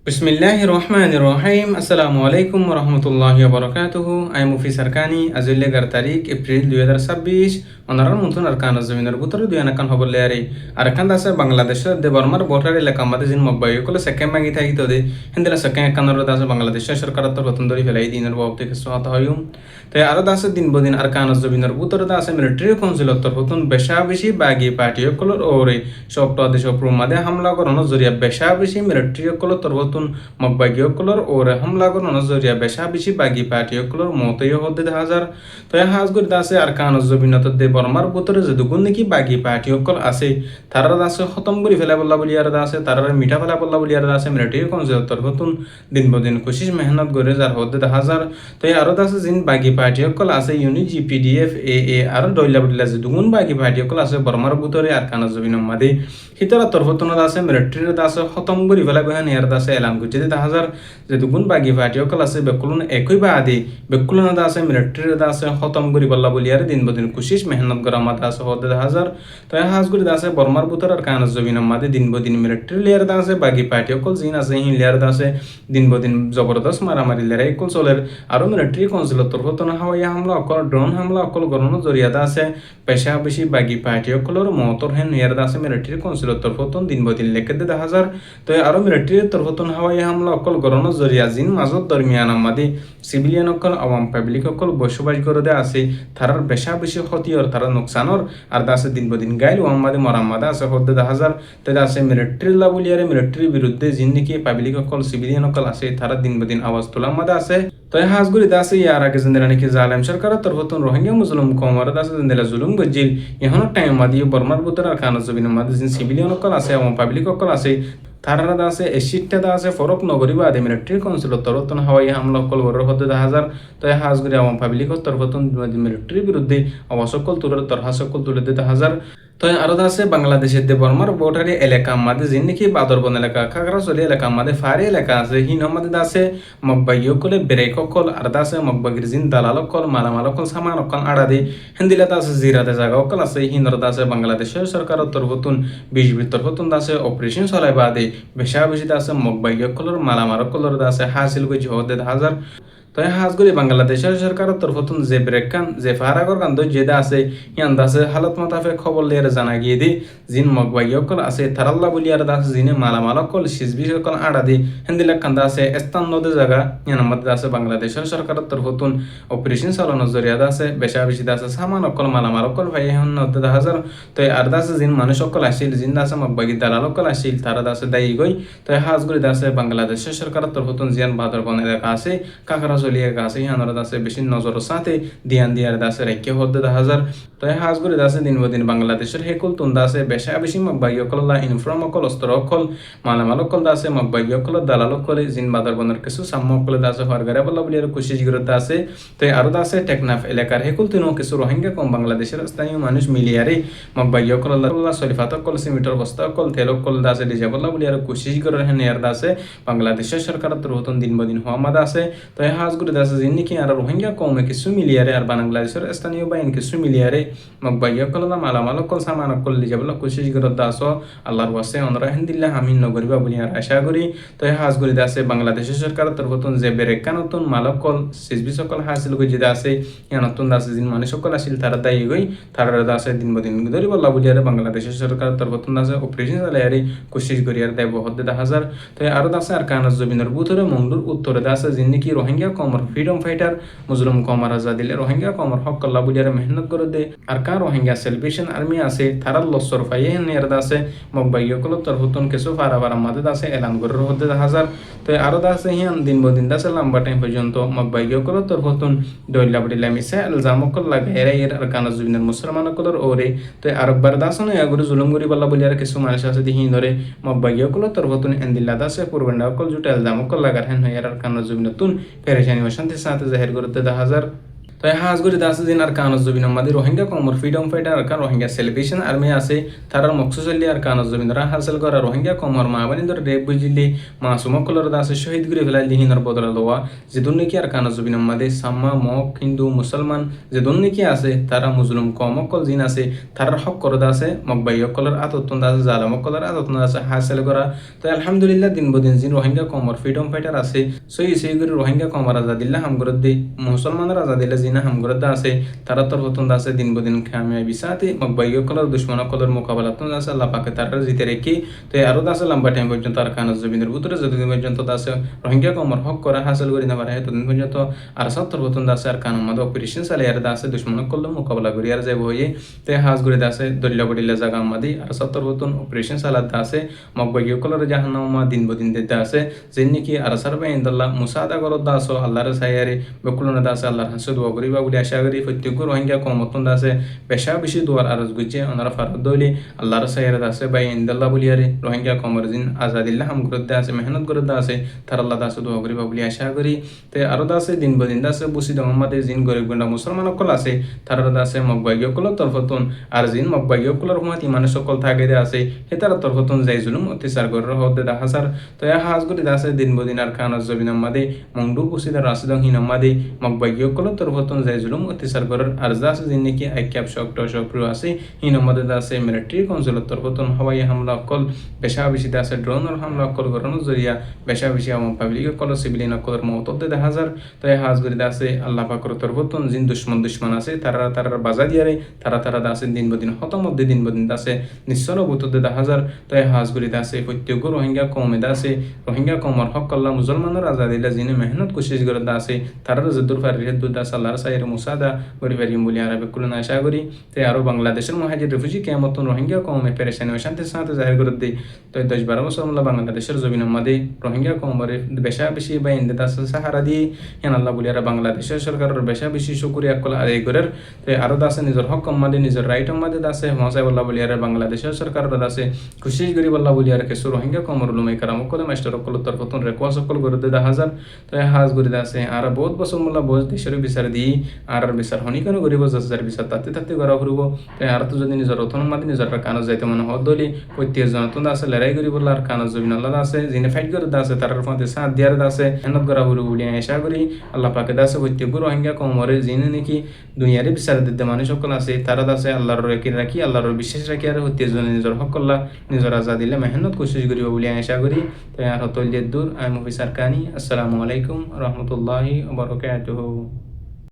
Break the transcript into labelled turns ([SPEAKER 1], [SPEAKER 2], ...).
[SPEAKER 1] বিসমিল্লাহির রহমানির রহিম। আসসালামু আলাইকুম ওয়া রাহমাতুল্লাহি ওয়া বারাকাতুহু। আই মুফি সারকানি আজুল্লে 11 তারিখ এপ্রিল 2026 অনারার মতন আরকান জমিনের ভিতরে দুই আনাকান হবলে আরকান দাসে বাংলাদেশের দে বর্মার বর্ডার এলাকা আমাদের জিন মব্বাই কলে সেকেন্ড মাগি থাকি তো দে হিন্দলা সেকেন্ড একানোর দাসে বাংলাদেশের সরকার তো রতন ধরে ফেলাই দিনের বাব থেকে সহাত হয়ুম তাই আরো দাসে দিন বদিন আরকান জমিনের ভিতরে দাসে মিলিটারি কাউন্সিল তো রতন বেশা বেশি বাগি পার্টি কলর ওরে সব দেশ প্রমাদে হামলা করানো জরিয়া বেশা বেশি মিলিটারি কলর তো রতন মকবাগীসকলৰ ওৰে হামলা কৰাৰ নজৰীয়া বেচা বেছি বাগী পাৰ্টীসকলৰ মতেই হদে হাজাৰ তই হাজগুৰিত আছে আৰু কানত জবিনত দে বৰ্মাৰ বুটৰে যে দুগুণ নেকি বাগী পাৰ্টীসকল আছে তাৰৰ আছে খতম কৰি ফেলাই বল্লা বুলি আৰু আছে তাৰৰ মিঠা ফেলাই বল্লা বুলি আৰু আছে মিলিটাৰী কাউন্সিলৰ নতুন দিন বদিন কোচিছ মেহনত কৰি যাৰ হদে হাজাৰ তই আৰু আছে যিন বাগী পাৰ্টীসকল আছে ইউনি GPDF AA আৰু দৈলা বুলিলা যে দুগুণ বাগী পাৰ্টীসকল আছে বৰ্মাৰ বুটৰে আৰু কানত জবিনৰ মাদে সিতারা তরফতনত আছে মিলিটারির আছে খতম করে ফেলা গহান ইয়ার আছে এলান করছে যে হাজার যে দুগুণ বাগি পার্টিসকল আছে বেকুলন একই বা আদি বেকুলনত আছে মিলিটারির আছে খতম করে বল্লা বলি আর দিন বদিন কুশিস মেহনত করা মাথা আছে হদে হাজার তাই হাজ করে আছে বর্মার বুতর আর কানজ জবিনের মাদে দিন বদিন মিলিটারি লেয়ার আছে বাগি পার্টিসকল জিন আছে হিন লেয়ার আছে দিন বদিন জবরদস্ত মারামারি লেয়ার একল চলের আরো মিলিটারি কাউন্সিলত তরফতন হাওয়াই হামলা অকল ড্রোন হামলা অকল গণন জরিয়াদা আছে পেশা বেশি বাগি পার্টিসকলের মতর হেন ইয়ার আছে মিলিটারি কাউন্সিল তরফতন দিন বদিন লেখে দে হাজার তো আরো মিলিটারির তরফতন হাওয়াই হামলা অকল গরণ জরিয়া জিন মাজত দরমিয়ান আমাদি সিভিলিয়ান অকল আওয়াম পাবলিক অকল বসবাস করে দে আছে তারার বেশা বেশি ক্ষতি আর তারা নোকসানর আর দাসে দিন বদিন গাইল আমাদে মরাম্মাদা আছে হদ্দে দে হাজার তো আছে মিলিটারি লাবুলিয়ারে মিলিটারির বিরুদ্ধে জিন নাকি পাবলিক অকল সিভিলিয়ান অকল আছে তারা দিন বদিন আওয়াজ তোলা মাদা আছে তো হাজগুড়ি দাসে ইয়ার আগে জিন্দেলা নাকি জালেম সরকারের তরফতন রোহিঙ্গা মুসলিম কমর দাসে জিন্দেলা জুলুম গজিল এখনো টাইম মাদি বর্মার বুতর আর খানা জবিন মাদি জিন সিভিলিয়ান অকল আছে এবং পাবলিক অকল আছে তারা আছে এশিটটা আছে ফরক নগরী বা আদে মিলিটারি কাউন্সিল তরফতন হাওয়াই হামলা অকল বড় হতে হাজার তো হাজগুড়ি এবং পাবলিক তরফতন মিলিটারির বিরুদ্ধে অবসকল তুলে তরহাসকল তুলে দিতে হাজার তো আরো আছে বাংলাদেশের দে বর্মার বর্ডারি এলাকা আমাদের যিনি নাকি বাদরবন এলাকা খাগড়াছড়ি এলাকা আমাদের ফারি এলাকা আছে হিন আমাদের আছে মকবাগীসকলে ব্রেক অকল আর আছে মকবাগির জিন দালাল অকল মালামাল অকল সামান অকল আড়া দি হিন্দিলাতে আছে জিরাতে জায়গা অকল আছে হিন্দরত আছে বাংলাদেশের সরকারের তরফতুন বিজেপির তরফতুন আছে অপারেশন চলাইবা দে বেশা বেশিতে আছে মকবাগীসকলের মালামাল অকলের আছে হাসিল গজি হদে হাজার তো হাজগুড়ি বাংলাদেশের সরকারের তরফতুন যে ব্রেক কান যে ফারাগর কান যেটা আছে ইয়ান দাসে হালত মাতাফে খবর লিয়ে জানা গিয়ে দি জিন মগবাই অকল আছে থারাল্লা বলিয়ার দাস জিনে মালামাল অকল সিসবি অকল আড়া দি হিন্দিলা কান্দা আছে স্থান নদে জায়গা ইয়ান মধ্যে আছে বাংলাদেশের সরকারের তরফতুন অপারেশন চালানোর জরিয়াদা আছে বেশা বেশি দাসে সামান অকল মালামাল অকল ভাই এখন নদে হাজার তো আর দাসে জিন মানুষ অকল আসিল জিন দাসে মগবাগি দালাল অকল আসিল তারা দাসে দায়ী গই তো হাজগুড়ি দাসে বাংলাদেশের সরকারের তরফতুন জিয়ান বাদরবন এলাকা আছে কাকারা চলিয়ে আছে ইহানোর দাসে বেশি নজরের সাথে দিয়ান দিয়ার দাসে রেখে হদ্দে হাজার তো হাজগুড়ি দাসে দিন বদিন বাংলাদেশের হেকুল তুন দাসে বেশা বেশি মকবাগী অকল ইনফ্রম অকল অস্ত্র অকল মালামাল অকল দাসে মকবাগী অকল দালাল অকলে জিন বাদরবনের কিছু সাম্য অকলে দাসে হরগারে বল্লা বলি আর কুশিস গিরত আছে তো আরো দাসে টেকনাফ এলাকার হেকুল তুনও কিছু রোহিঙ্গা কম বাংলাদেশের স্থানীয় মানুষ মিলিয়ারে মকবাগী অকল আল্লাহ সলিফাত অকল সিমিটর বস্তা অকল তেল অকল দাসে ডিজা বল্লা বলি আর কুশিস গিরত হেন ইয়ার দাসে বাংলাদেশের সরকারের তরফতুন দিন বদিন হওয়া মাদা আছে তো হাজগুড়ি দাসে জিন্নিকি আর রোহিঙ্গা কমে কিছু মিলিয়ারে আর বাংলাদেশের স্থানীয় বাহিনী কিছু মিলিয়ারে মকবাইয়া কললা মালামাল কল সামান কল লিজাবলা কোশিশ গরত দাস আল্লাহর ওয়াসে অনরা হিন্দিল্লা হামিন নগরিবা বলি আর আশা করি তো হাজগুড়ি দাসে বাংলাদেশের সরকারের তরফতুন যে বেরেকা নতুন মালক কল সিসবি সকল হাসিল গই যে দাসে ইয়া নতুন দাসে জিন মানে সকল আসিল তারা দায়ী গই তারা দাসে দিন বদিন ধরি বল্লা বলি আর বাংলাদেশের সরকারের তরফতুন দাসে অপারেশন চালায়ারে কোশিশ করি আর দেব হদ্দে হাজার তো আরো দাসে আর কানাজ জমিনের বুতরে মংলুর উত্তরে দাসে জিন্নিকি রোহিঙ্গা কমর ফ্রিডম ফাইটার মুসলিম কমর আজাদিলে রোহিঙ্গা কমর হক কল্লা বুলিয়ারে মেহনত করে দে আর কার রোহিঙ্গা সেলিব্রেশন আর্মি আছে তারার লসর ফাইয়ে নেয়ার দাসে মকবাইয়কল তরফতুন কিছু ফারাবার আমাদের দাসে এলান করে হতে হাজার তো আরো দাসে হিয়ান দিন বদিন দাসে লম্বা টাইম পর্যন্ত মকবাইয়কল তরফতুন দইলা বডিলা মিসে ইলজামকল লাগাইরা এর আর কানা জুবিনের মুসলমানকলর ওরে তো আরববার দাসনে আগরে জুলুম করি বল্লা বলিয়ার কিছু মানুষ আছে দিহি ধরে মকবাইয়কল তরফতুন এন্দিল্লা দাসে পুরবন্ডাকল জুটা ইলজামকল লাগার হেন আর কানা জুবিনতুন পেরেশানি ও শান্তির সাথে জাহির করতে হাজার তো হাজ করে দাসে দিন আর কানজ জবিন আমাদের রোহিঙ্গা কমর ফ্রিডম ফাইটার আর রোহিঙ্গা সেলিব্রেশন আর্মি আছে তারার মকসুসল্লি আর কানজ জবিনরা হাসিল করা রোহিঙ্গা কমর মাবানি ধরে রেপ বুঝিলি মাসুমক কলর দাসে শহীদ করে ফেলাইলি হিনার বদলা দেওয়া যে দুর্নীতি আর কানজ জবিন আমাদের সাম্মা মক হিন্দু মুসলমান যে দুর্নীতি আছে তারা মুসলিম কমকল জিন আছে তারার হক করে দাসে মকবাই কলর আতত্তন দাসে জালামক কলর আতত্তন দাসে হাসিল করা তো আলহামদুলিল্লাহ দিন বদিন জিন রোহিঙ্গা কমর ফ্রিডম ফাইটার আছে সেই করে রোহিঙ্গা কমর আজাদিল্লাহ হামগরত দি মুসলমানের আজাদিল্লাহ জিনা হামগরত আছে তারা তরফতন আছে দিন বদিন খামিয়া বিসাতে মকবাই কলর দুশ্মন কলর মোকাবেলাতন আছে আল্লাহ পাকে তারা জিতে রেখে তো আরো আছে লম্বা টাইম পর্যন্ত আর কানজ জবিনের ভিতরে যতদিন পর্যন্ত আছে রোহিঙ্গা কমর হক করা হাসিল করি না পারে ততদিন পর্যন্ত আর তরফতন আছে আর কানুন মধ্যে অপারেশন চালাই আর আছে দুশ্মন কলর মোকাবেলা করি আর যাইব হয়ে তো হাজ করে আছে দলিয়া বডিল্লা জায়গা আমাদি আর তরফতন অপারেশন চালাত আছে মকবাই কলর জাহান্নামা দিন বদিন দিতে আছে যে নাকি আর সারবা ইনদাল্লাহ মুসাদা করত দাসো আল্লাহর সাইয়ারে বকুলনা দাসে আল্লাহর হাসে দোয়া করিবা বলে আশা করি প্রত্যেক রোহিঙ্গা কমতন দাসে পেশা বেশি দোয়ার আরজ গুজে ওনারা ফারদ দইলে আল্লাহর সাইয়ারে দাসে বাই ইনদাল্লাহ বলিয়ারে রোহিঙ্গা কমর দিন আজাদিল্লাহ হাম করতে আছে মেহনত করে দাসে তার আল্লাহ দাসে দোয়া করিবা বলে আশা করি তে আরো দাসে দিন বদিন দাসে বুসিদ মোহাম্মদের জিন গরিব গন্ডা মুসলমান সকল আছে তার দাসে মকবাই কলর তরফতন আর জিন মকবাই কলর হুমাত ইমান সকল থাকে আছে হে তার তরফতন যাই জুলুম অত্যাচার করে হতে হাজার তো হাজ করে দাসে দিন বদিন আর কানজ জবিন আমাদে মংডু বুসিদ রাসিদং হিন আমাদে মকবাই কলর তরফতন যাই জুলুম অত্যাচার করার আর দাসে জিন নাকি আইক্যাপ শক্ট সক্রিয় আছে হিন আমাদে দাসে মিলিটারি কনসুলের তরফতন হওয়াই হামলা কল বেশা বেশি দাসে ড্রোনের হামলা কল করানোর জরিয়া বেশা বেশি আমার পাবলিক কল সিভিলিয়ান কলর মহততে দেখা হাজার তো হাজ করে দাসে আল্লাহ পাকর তরফতন জিন দুশ্মন আছে তারা বাজা দিয়ারে তারা দাসে দিন বদিন হতমধ্যে দিন বদিন দাসে নিশ্চল বুততে দেখা হাজার তো হাজ করে দাসে প্রত্যেক রোহিঙ্গা কমে দাসে রোহিঙ্গা কমর হক কল্লা মুসলমানের আজাদিল্লা জিনে মেহনত কোশিশ করে দাসে তারা যদুর ফারিদ দাস আল্লাহর সাইয়ের মুসাদা করি পারিম বলে আরবে কুলনা আশা করি তো আরো বাংলাদেশের মহাজির রেফুজি কেমতন রোহিঙ্গা কমে পেরেশানি ও শান্তির সাথে জাহির করে দেয় তো 10-12 বছর মূল্য বাংলাদেশের জমিন মাদে রোহিঙ্গা কমরে বেশা বেশি বা ইন্দে দাস সাহারা দিয়ে হেন আল্লাহ বলে আর বাংলাদেশের সরকারের বেশা বেশি শুকুরিয়া কল আদায় করার তো আরো দাসে নিজের হক মাদে নিজের রাইট মাদে দাসে মহাসাহেব আল্লাহ বলে আর বাংলাদেশের সরকারের দাসে কোশিশ করি আল্লাহ বলে আর কেসু রোহিঙ্গা কমর লুমাই কারাম কলে মাস্টার কল তরফতন রেকোয়া সকল করে দেয় হাজার তো হাজ করে দাসে আর বহুত বছর মূল্য বহুত দেশের বিচার দিয়ে আর বিচার হনি কেন করিব যার বিচার তাতে করা ফুরব তো আর তো যদি নিজের রতন মাদে নিজের কানজ যাইতে মনে হদ দলি প্রত্যেক জনতন আছে লড়াই করি বললে আর কানজ জবিন আল্লাহ আছে যিনি ফাইট করে দাসে তার মধ্যে সাথ দিয়ার দাসে মেহনত করা ফুরব বলে আশা করি আল্লাহ পাকে দাসে প্রত্যেক রোহিঙ্গা কমরে যিনি নাকি দুনিয়ারে বিচার দিতে মানুষ সকল আছে তারা দাসে আল্লাহর রাখি আল্লাহর বিশ্বাস রাখি আর হত্যা জনে নিজের হক করলা নিজের আজাদিল্লা মেহনত কোশিশ করিব বলে আশা করি তো আর হতল দূর আমি মুফি সারকানি আসসালামু আলাইকুম রহমতুল্লাহি ওয়া বারাকাতুহু।